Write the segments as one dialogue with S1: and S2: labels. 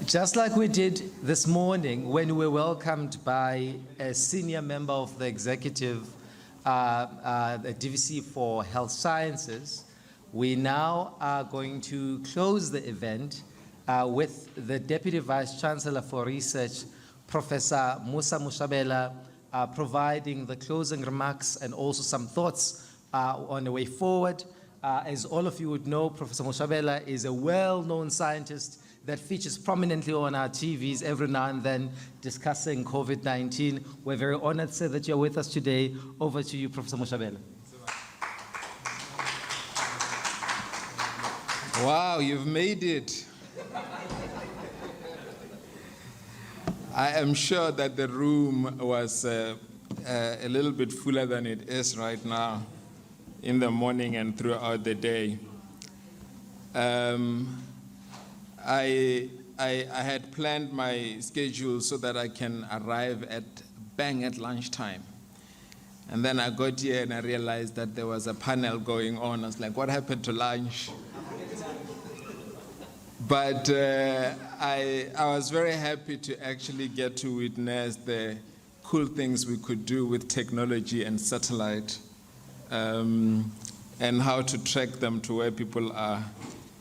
S1: Just like we did this morning when we were welcomed by a senior member of the executive, the DVC for Health Sciences, we now are going to close the event with the Deputy Vice Chancellor for Research, Professor Moshabela, providing the closing remarks and also some thoughts on the way forward. As all of you would know, Professor Moshabela is a well-known scientist that features prominently on our TVs every now and then discussing COVID-19. We're very honored to say that you're with us today. Over to you, Professor Moshabela.
S2: Wow, you've made it. I am sure that the room was a little bit fuller than it is right now in the morning and throughout the day. I had planned my schedule so that I can arrive at lunchtime. And then I got here and I realized that there was a panel going on. I was like, what happened to lunch? But I was very happy to actually get to witness the cool things we could do with technology and satellite, and how to track them to where people are.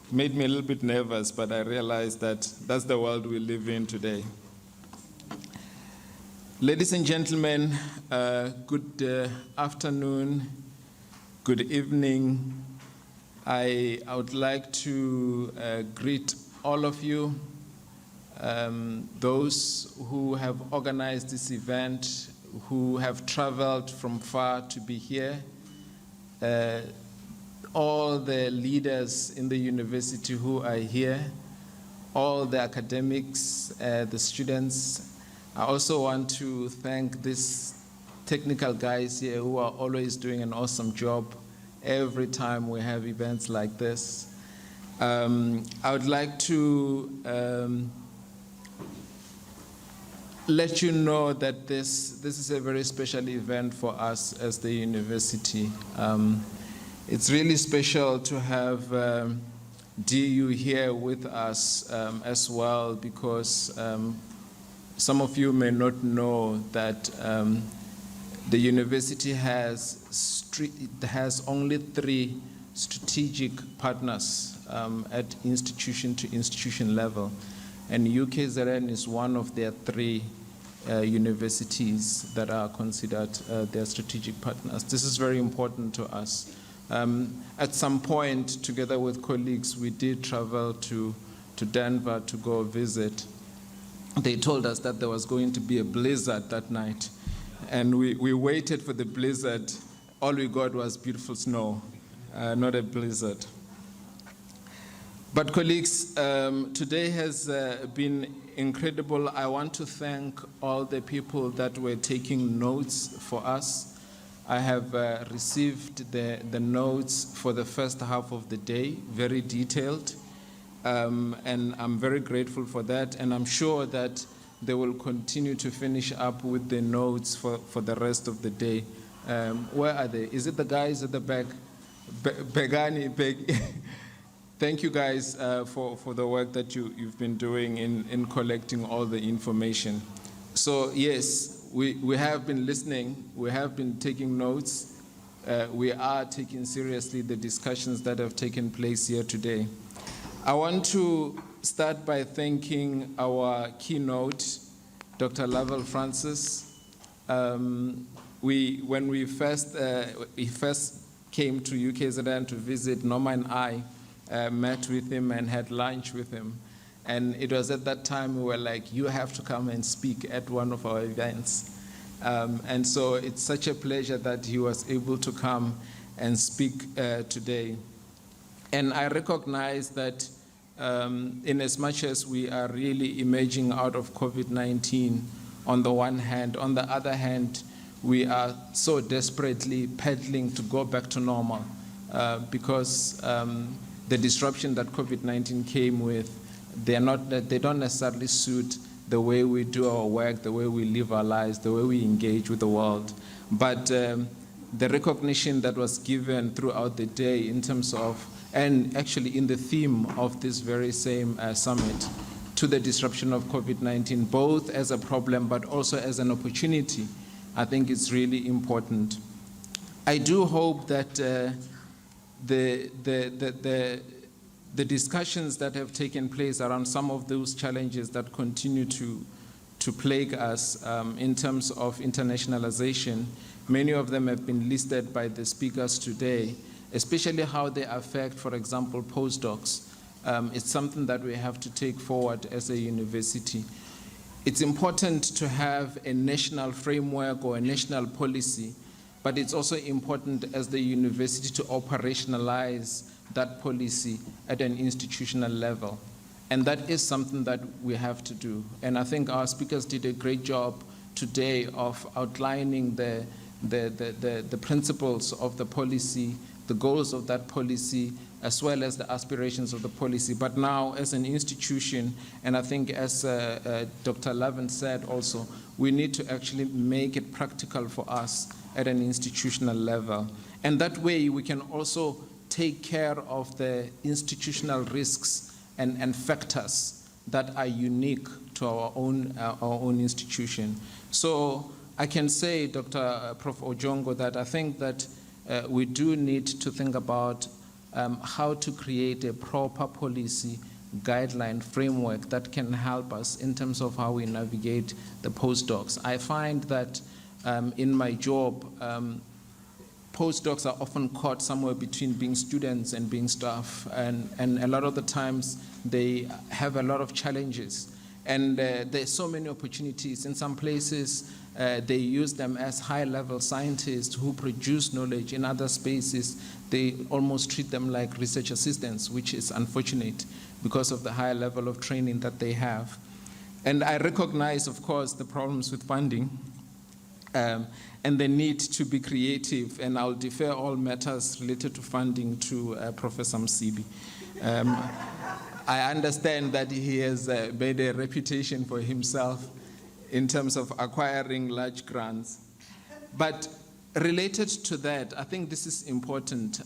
S2: It made me a little bit nervous, but I realized that that's the world we live in today. Ladies and gentlemen, good afternoon, good evening. I would like to greet all of you, those who have organized this event, who have traveled from far to be here, all the leaders in the university who are here, all the academics, the students. I also want to thank these technical guys here who are always doing an awesome job every time we have events like this. I would like to let you know that this is a very special event for us as the university. It's really special to have DU here with us as well, because some of you may not know that the university has only 3 strategic partners at institution to institution level, and UKZN is one of their 3 universities that are considered their strategic partners. This is very important to us. At some point, together with colleagues, we did travel to Denver to go visit. They told us that there was going to be a blizzard that night, and we waited for the blizzard. All we got was beautiful snow, not a blizzard. But colleagues, today has been incredible. I want to thank all the people that were taking notes for us. I have received the notes for the first half of the day, very detailed, and I'm very grateful for that, and I'm sure that they will continue to finish up with the notes for the rest of the day. Where are they? Is it the guys at the back? Thank you guys for the work that you've been doing in collecting all the information. So yes, we have been listening, we have been taking notes, we are taking seriously the discussions that have taken place here today. I want to start by thanking our keynote, Dr. Lavelle Francis. When he first came to UKZN to visit, Norma and I met with him and had lunch with him. And it was at that time we were like, you have to come and speak at one of our events. And so it's such a pleasure that he was able to come and speak today. And I recognize that in as much as we are really emerging out of COVID-19 on the one hand, on the other hand, we are so desperately pedaling to go back to normal because the disruption that COVID-19 came with, they don't necessarily suit the way we do our work, the way we live our lives, the way we engage with the world. But the recognition that was given throughout the day in terms of, and actually in the theme of this very same summit, to the disruption of COVID-19, both as a problem but also as an opportunity, I think it's really important. I do hope that the discussions that have taken place around some of those challenges that continue to plague us in terms of internationalization, many of them have been listed by the speakers today, especially how they affect, for example, postdocs. It's something that we have to take forward as a university. It's important to have a national framework or a national policy, but it's also important as the university to operationalize that policy at an institutional level. And that is something that we have to do. And I think our speakers did a great job today of outlining the principles of the policy, the goals of that policy, as well as the aspirations of the policy. But now, as an institution, and I think as Dr. Lavin said also, we need to actually make it practical for us at an institutional level. And that way, we can also take care of the institutional risks and factors that are unique to our own institution. So I can say, Prof. Ojongo, that I think that we do need to think about how to create a proper policy guideline framework that can help us in terms of how we navigate the postdocs. I find that in my job, postdocs are often caught somewhere between being students and being staff, and a lot of the times they have a lot of challenges. And there's so many opportunities. In some places, they use them as high-level scientists who produce knowledge. In other spaces, they almost treat them like research assistants, which is unfortunate because of the high level of training that they have. And I recognize, of course, the problems with funding and the need to be creative, and I'll defer all matters related to funding to Professor Msibi. I understand that he has made a reputation for himself in terms of acquiring large grants. But related to that, I think this is important.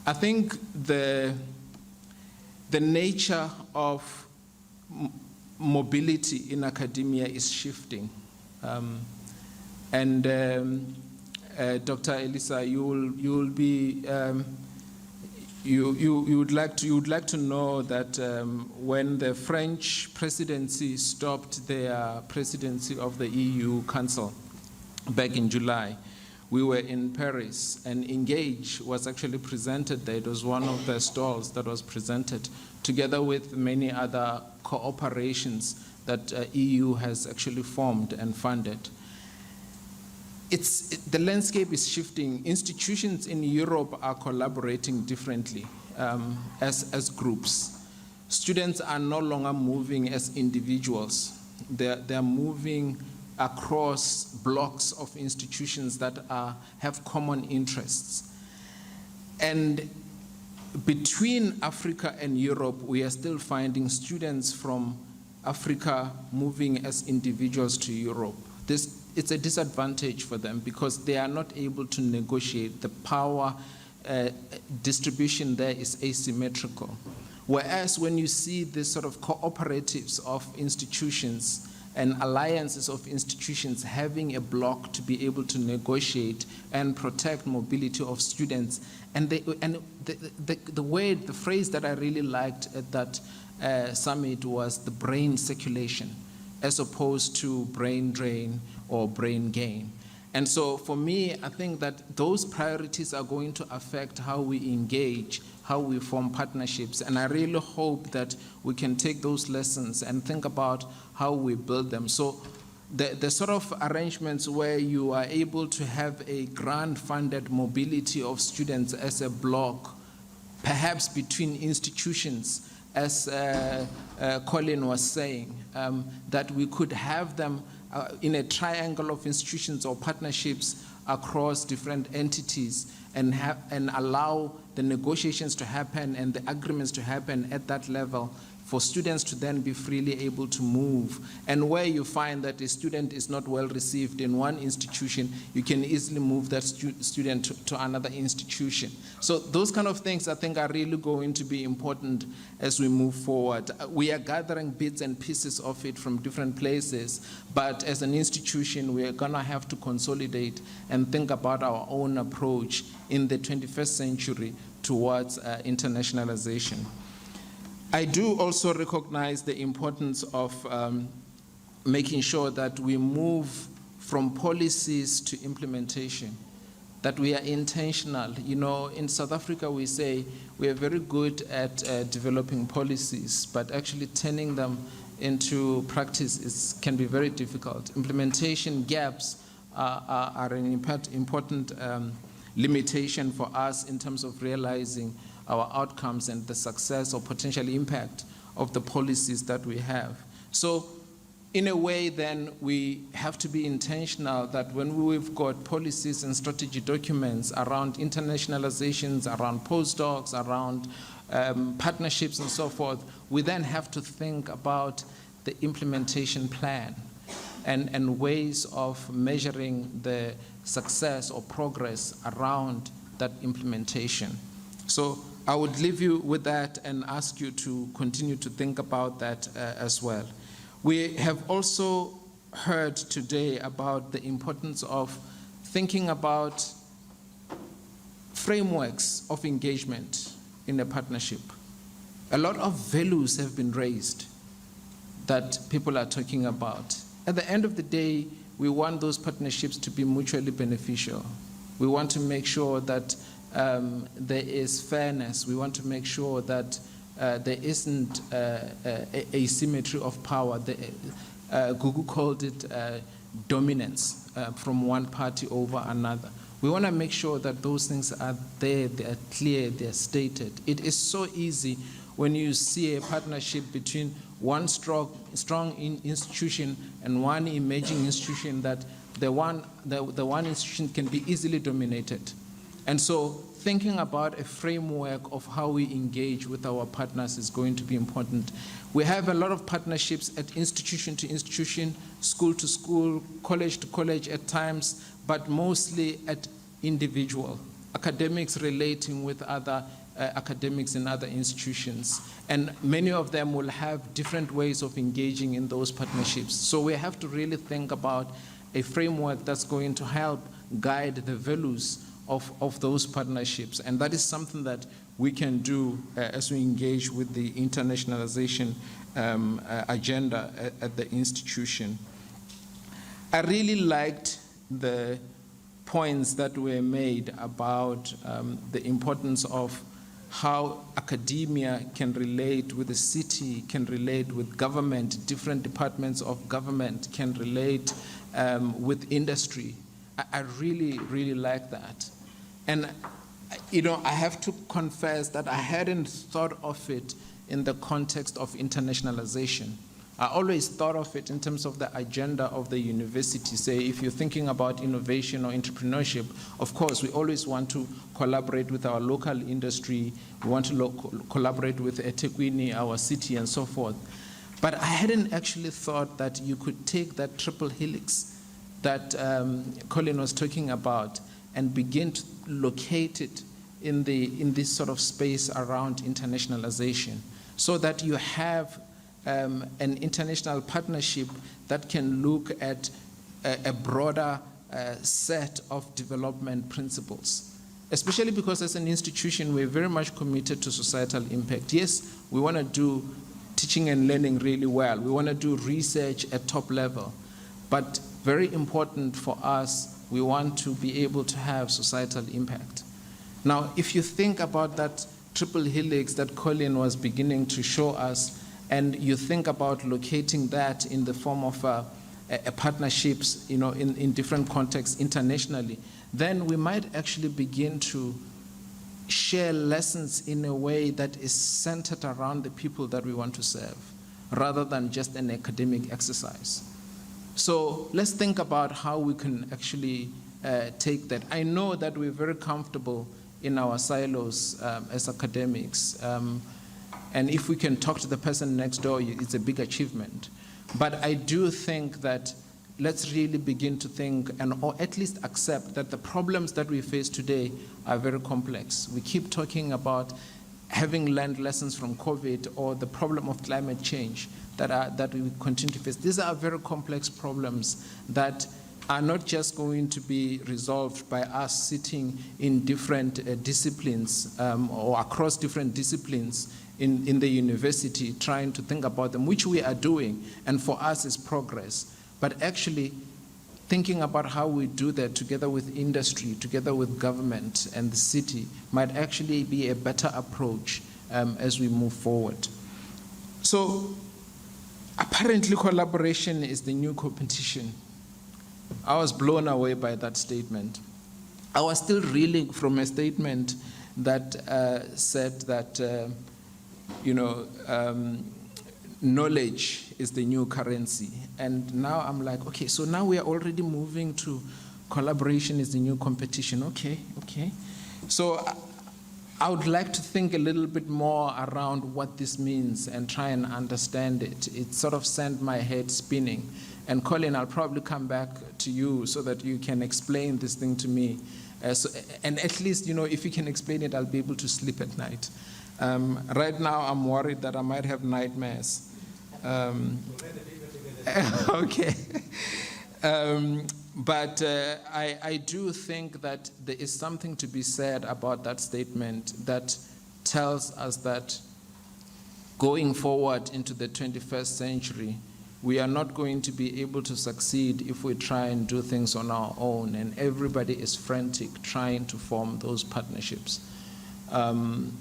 S2: I think the nature of mobility in academia is shifting. Dr. Elisa, you would like to know that when the French presidency stopped their presidency of the EU Council back in July, we were in Paris, and Engage was actually presented there. It was one of the stalls that was presented, together with many other cooperations that EU has actually formed and funded. The landscape is shifting. Institutions in Europe are collaborating differently as groups. Students are no longer moving as individuals. They're moving across blocks of institutions that have common interests. And between Africa and Europe, we are still finding students from Africa moving as individuals to Europe. It's a disadvantage for them because they are not able to negotiate. The power distribution there is asymmetrical. Whereas when you see this sort of cooperatives of institutions and alliances of institutions having a block to be able to negotiate and protect mobility of students, and the phrase that I really liked at that summit was the brain circulation, as opposed to brain drain or brain gain. And so for me, I think that those priorities are going to affect how we engage, how we form partnerships. And I really hope that we can take those lessons and think about how we build them. So the sort of arrangements where you are able to have a grant-funded mobility of students as a block, perhaps between institutions, as Colin was saying, that we could have them in a triangle of institutions or partnerships across different entities and allow the negotiations to happen and the agreements to happen at that level for students to then be freely able to move. And where you find that a student is not well received in one institution, you can easily move that student to another institution. So those kind of things I think are really going to be important as we move forward. We are gathering bits and pieces of it from different places, but as an institution, we are gonna have to consolidate and think about our own approach in the 21st century towards internationalization. I do also recognize the importance of making sure that we move from policies to implementation, that we are intentional. You know, in South Africa, we say we are very good at developing policies, but actually turning them into practice can be very difficult. Implementation gaps are an important limitation for us in terms of realizing our outcomes and the success or potential impact of the policies that we have. So in a way, then, we have to be intentional that when we've got policies and strategy documents around internationalizations, around postdocs, around partnerships and so forth, we then have to think about the implementation plan and ways of measuring the success or progress around that implementation. So I would leave you with that and ask you to continue to think about that as well. We have also heard today about the importance of thinking about frameworks of engagement in a partnership. A lot of values have been raised that people are talking about. At the end of the day, we want those partnerships to be mutually beneficial. We want to make sure that there is fairness. We want to make sure that there isn't asymmetry of power. Google called it dominance from one party over another. We want to make sure that those things are there, they are clear, they are stated. It is so easy when you see a partnership between one strong institution and one emerging institution that the one institution can be easily dominated. And so thinking about a framework of how we engage with our partners is going to be important. We have a lot of partnerships at institution to institution, school to school, college to college at times, but mostly at individual, academics relating with other academics in other institutions. And many of them will have different ways of engaging in those partnerships. So we have to really think about a framework that's going to help guide the values of those partnerships. And that is something that we can do as we engage with the internationalization agenda at the institution. I really liked the points that were made about the importance of how academia can relate with the city, can relate with government, different departments of government can relate with industry. I really, really like that. And, you know, I have to confess that I hadn't thought of it in the context of internationalization. I always thought of it in terms of the agenda of the university. Say, if you're thinking about innovation or entrepreneurship, of course, we always want to collaborate with our local industry. We want to collaborate with eThekwini, our city, and so forth. But I hadn't actually thought that you could take that triple helix that Colin was talking about and begin to locate it in this sort of space around internationalization, so that you have an international partnership that can look at a broader set of development principles, especially because as an institution, we're very much committed to societal impact. Yes, we want to do teaching and learning really well. We want to do research at top level, but very important for us, we want to be able to have societal impact. Now, if you think about that triple helix that Colin was beginning to show us, and you think about locating that in the form of partnerships, you know, in different contexts internationally, then we might actually begin to share lessons in a way that is centered around the people that we want to serve, rather than just an academic exercise. So let's think about how we can actually take that. I know that we're very comfortable in our silos as academics. And if we can talk to the person next door, it's a big achievement. But I do think that let's really begin to think or at least accept that the problems that we face today are very complex. We keep talking about having learned lessons from COVID or the problem of climate change that we continue to face. These are very complex problems that are not just going to be resolved by us sitting in different disciplines or across different disciplines in the university trying to think about them, which we are doing, and for us is progress. But actually thinking about how we do that together with industry, together with government and the city might actually be a better approach as we move forward. So apparently collaboration is the new competition. I was blown away by that statement. I was still reeling from a statement that said that, knowledge is the new currency. And now I'm like, okay, so now we are already moving to collaboration is the new competition. Okay. So I would like to think a little bit more around what this means and try and understand it. It sort of sent my head spinning. And Colin, I'll probably come back to you so that you can explain this thing to me. And at least, if you can explain it, I'll be able to sleep at night. Right now, I'm worried that I might have nightmares. Okay. But I do think that there is something to be said about that statement that tells us that going forward into the 21st century, we are not going to be able to succeed if we try and do things on our own, and everybody is frantic trying to form those partnerships. And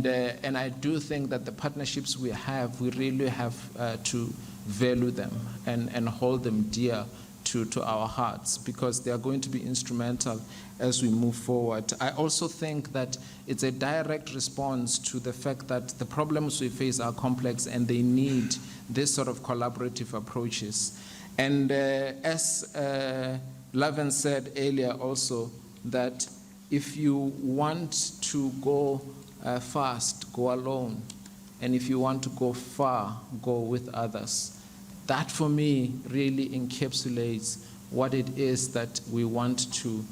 S2: I do think that the partnerships we really have to value them and hold them dear to our hearts, because they are going to be instrumental as we move forward. I also think that it's a direct response to the fact that the problems we face are complex and they need this sort of collaborative approaches. And as Laven said earlier also, that if you want to go fast, go alone. And if you want to go far, go with others. That for me really encapsulates what it is that we want to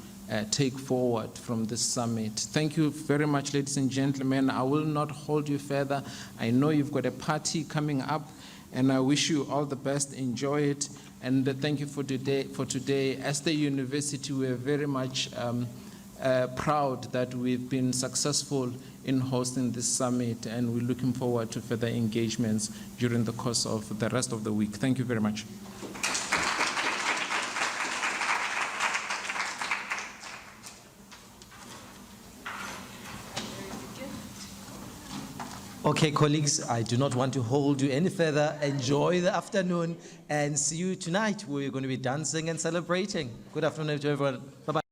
S2: take forward from this summit. Thank you very much, ladies and gentlemen. I will not hold you further. I know you've got a party coming up, and I wish you all the best. Enjoy it. And thank you for today. As the university, we are very much proud that we've been successful in hosting this summit, and we're looking forward to further engagements during the course of the rest of the week. Thank you very much.
S1: Okay, colleagues, I do not want to hold you any further. Enjoy the afternoon and see you tonight. We're going to be dancing and celebrating. Good afternoon to everyone. Bye-bye.